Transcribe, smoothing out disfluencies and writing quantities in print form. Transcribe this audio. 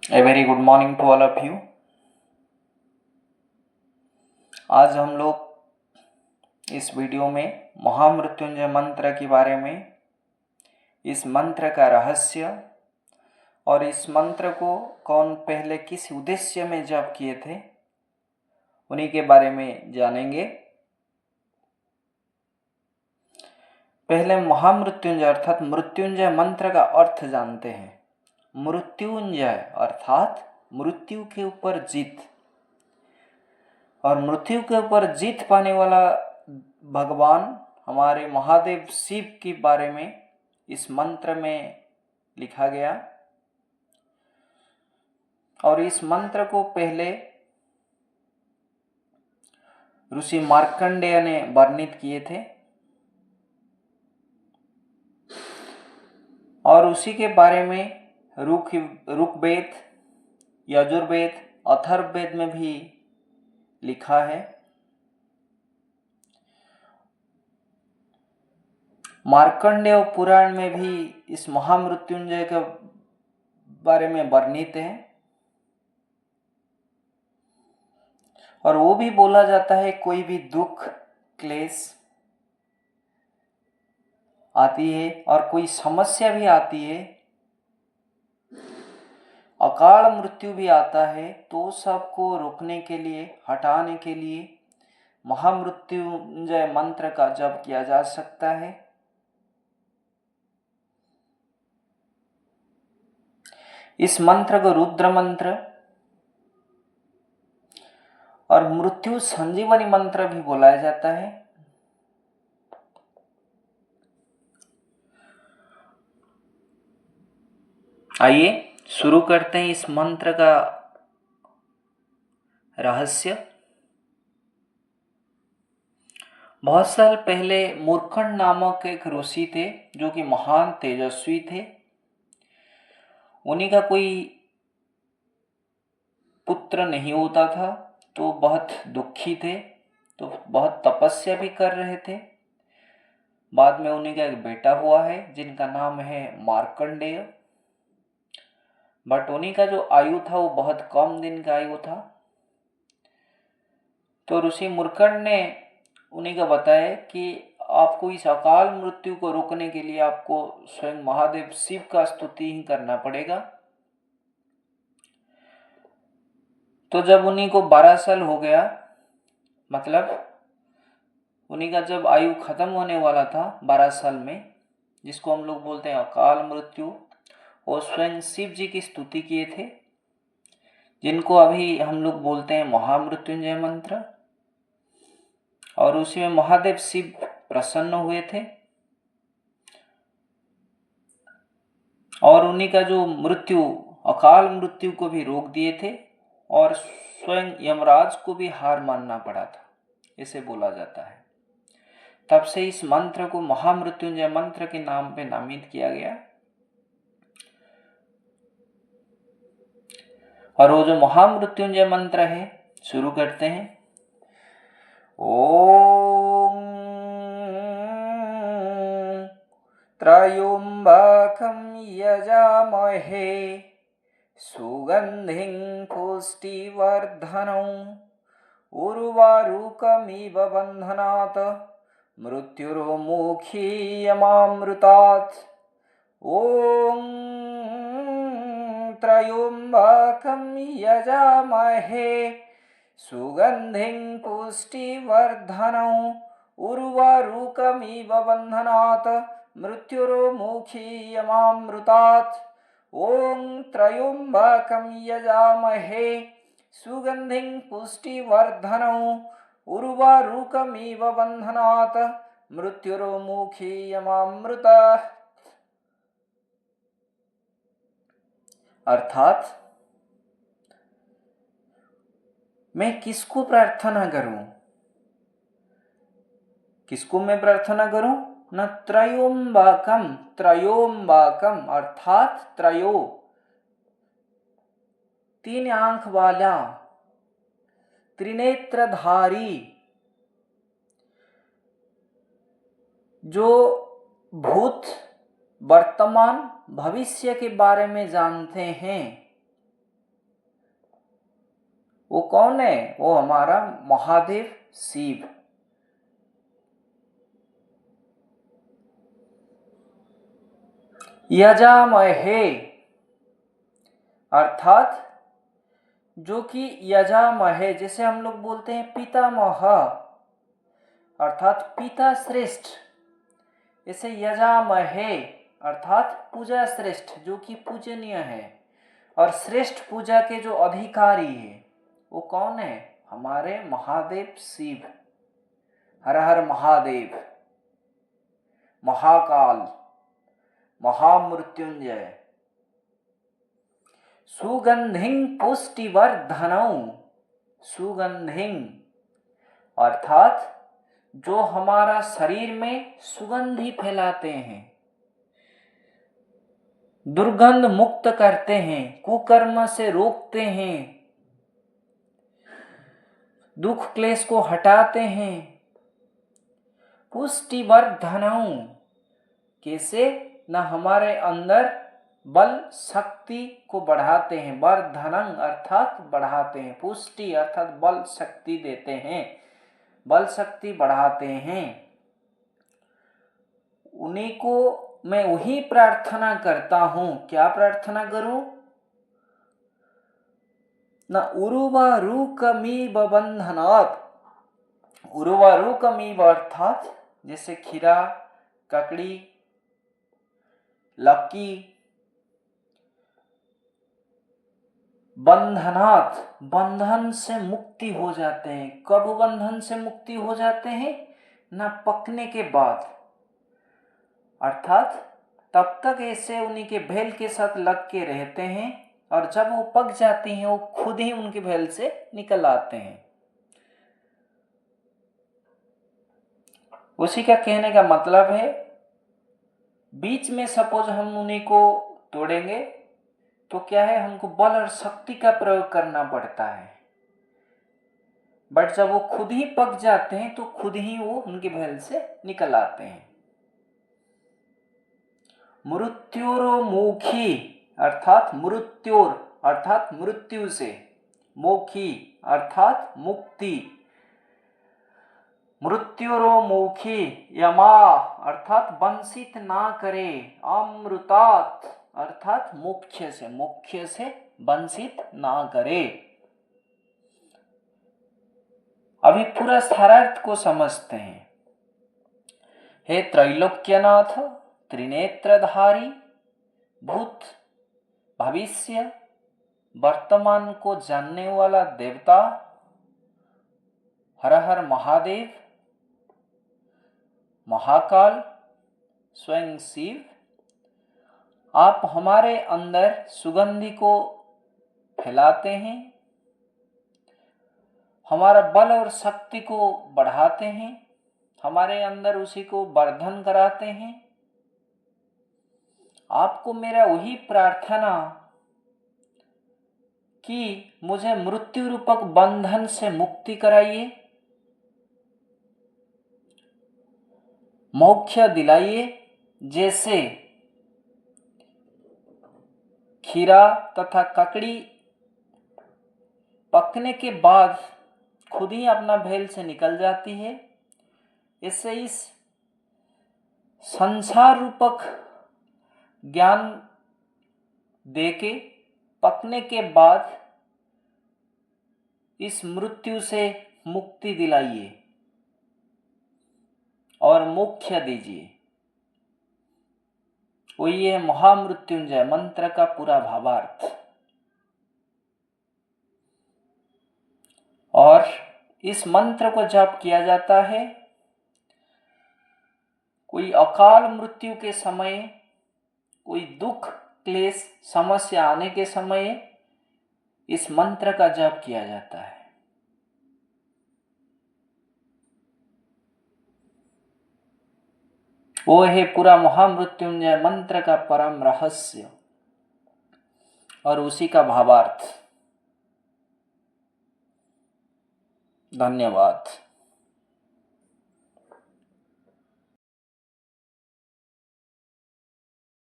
A very good morning to all of you. आज हम लोग इस वीडियो में महामृत्युंजय मंत्र के बारे में, इस मंत्र का रहस्य और इस मंत्र को कौन पहले किस उद्देश्य में जप किए थे उन्हीं के बारे में जानेंगे। पहले महामृत्युंजय अर्थात मृत्युंजय मंत्र का अर्थ जानते हैं। मृत्युंजय अर्थात मृत्यु के ऊपर जीत, और मृत्यु के ऊपर जीत पाने वाला भगवान हमारे महादेव शिव के बारे में इस मंत्र में लिखा गया। और इस मंत्र को पहले ऋषि मार्कंडेय ने वर्णित किए थे, और उसी के बारे में ऋग्वेद, यजुर्वेद, अथर्ववेद में भी लिखा है। मार्कंडेय पुराण में भी इस महामृत्युंजय के बारे में वर्णित है, और वो भी बोला जाता है कोई भी दुख क्लेश आती है और कोई समस्या भी आती है, अकाल मृत्यु भी आता है, तो सबको रोकने के लिए, हटाने के लिए महामृत्युंजय मंत्र का जप किया जा सकता है। इस मंत्र को रुद्र मंत्र और मृत्यु संजीवनी मंत्र भी बुलाया जाता है। आइए शुरू करते हैं इस मंत्र का रहस्य। बहुत साल पहले मूर्खंड नामक एक ऋषि थे जो कि महान तेजस्वी थे। उन्हीं का कोई पुत्र नहीं होता था, तो बहुत दुखी थे, तो बहुत तपस्या भी कर रहे थे। बाद में उन्हीं का एक बेटा हुआ है जिनका नाम है मार्कंडेय, बट उन्हीं का जो आयु था वो बहुत कम दिन का आयु था। तो ऋषि मूर्खंड ने उन्हीं का बताया कि आपको इस अकाल मृत्यु को रोकने के लिए आपको स्वयं महादेव शिव का स्तुति ही करना पड़ेगा। तो जब उन्हीं को 12 साल हो गया, मतलब उन्हीं का जब आयु खत्म होने वाला था 12 साल में, जिसको हम लोग बोलते हैं अकाल मृत्यु, वो स्वयं शिव जी की स्तुति किए थे, जिनको अभी हम लोग बोलते हैं महामृत्युंजय मंत्र। और उसी में महादेव शिव प्रसन्न हुए थे, और उन्हीं का जो मृत्यु, अकाल मृत्यु को भी रोक दिए थे, और स्वयं यमराज को भी हार मानना पड़ा था, इसे बोला जाता है। तब से इस मंत्र को महामृत्युंजय मंत्र के नाम पे नामित किया गया। और वो जो महामृत्युंजय मंत्र है, शुरू करते हैं। ओम त्रयंबकं यजामहे सुगंधिं पुष्टिवर्धनम् उर्वारुकमिव बन्धनात् मृत्युर्मुखीयमामृतात्। ओम त्रयंबकं यजामहे सुगंधिं पुष्टिवर्धनम् उर्वारुकमिव बन्धनात् मृत्युर्मुखीयमामृतात्। ओम त्रयंबकं यजामहे सुगंधिं पुष्टिवर्धनम् उर्वारुकमिव बन्धनात् मृत्युर्मुखीयमामृतात्। अर्थात मैं किसको प्रार्थना करूं, किसको मैं प्रार्थना करूं न? त्रयोंबकम, त्रयोंबकम अर्थात त्रयो, 3 आंख वाला, त्रिनेत्रधारी, जो भूत, वर्तमान, भविष्य के बारे में जानते हैं, वो कौन है? वो हमारा महादेव शिव। यजामहे अर्थात जो कि यजामहे, जैसे हम लोग बोलते हैं पितामह अर्थात पिता श्रेष्ठ, इसे यजामहे अर्थात पूजा श्रेष्ठ, जो कि पूजनीय है और श्रेष्ठ पूजा के जो अधिकारी है वो कौन है? हमारे महादेव शिव। हर हर महादेव, महाकाल, महामृत्युंजय। सुगंधिं पुष्टिवर्धनौ, सुगंधिं अर्थात जो हमारा शरीर में सुगंधि फैलाते हैं, दुर्गंध मुक्त करते हैं, कुकर्म से रोकते हैं, दुख क्लेश को हटाते हैं। पुष्टिवर्धनौ कैसे? ना हमारे अंदर बल शक्ति को बढ़ाते हैं, वर्धनं अर्थात बढ़ाते हैं, पुष्टि अर्थात बल शक्ति देते हैं, बल शक्ति बढ़ाते हैं। उन्हीं को मैं वही प्रार्थना करता हूं। क्या प्रार्थना करूं? न उर्वारुकमिव बंधनात्, उर्वारुकमिव अर्थात जैसे खीरा, ककड़ी, लक्की, बंधनात् बंधन से मुक्ति हो जाते हैं। कब बंधन से मुक्ति हो जाते हैं? ना पकने के बाद, अर्थात तब तक ऐसे उन्हीं के भेल के साथ लग के रहते हैं और जब वो पक जाती हैं वो खुद ही उनके भेल से निकल आते हैं। उसी का कहने का मतलब है बीच में सपोज हम उन्हीं को तोड़ेंगे तो क्या है, हमको बल और शक्ति का प्रयोग करना पड़ता है, बट जब वो खुद ही पक जाते हैं तो खुद ही वो उनके भेल से निकल आते हैं। मृत्युर्मुखी अर्थात मृत्युर अर्थात मृत्यु से, मोखी अर्थात मुक्ति, मृत्युर्मुखी यमा अर्थात वंचित ना करे, अमृतात अर्थात मुख्य से, मुख्य से वंचित ना करे। अभी पूरा सारार्थ को समझते हैं। हे त्रैलोक्यनाथ, त्रिनेत्रधारी, भूत भविष्य वर्तमान को जानने वाला देवता, हर हर महादेव, महाकाल, स्वयं शिव, आप हमारे अंदर सुगंधि को फैलाते हैं, हमारा बल और शक्ति को बढ़ाते हैं, हमारे अंदर उसी को वर्धन कराते हैं। आपको मेरा वही प्रार्थना कि मुझे मृत्यु रूपक बंधन से मुक्ति कराइए, मोक्ष दिलाइए। जैसे खीरा तथा ककड़ी पकने के बाद खुद ही अपना भेल से निकल जाती है, इससे इस संसार रूपक ज्ञान देके पकने के बाद इस मृत्यु से मुक्ति दिलाइए और मोक्ष दीजिए। वही है महामृत्युंजय मंत्र का पूरा भावार्थ। और इस मंत्र को जप किया जाता है कोई अकाल मृत्यु के समय, कोई दुख क्लेश समस्या आने के समय इस मंत्र का जप किया जाता है। वो है पूरा महामृत्युंजय मंत्र का परम रहस्य और उसी का भावार्थ। धन्यवाद।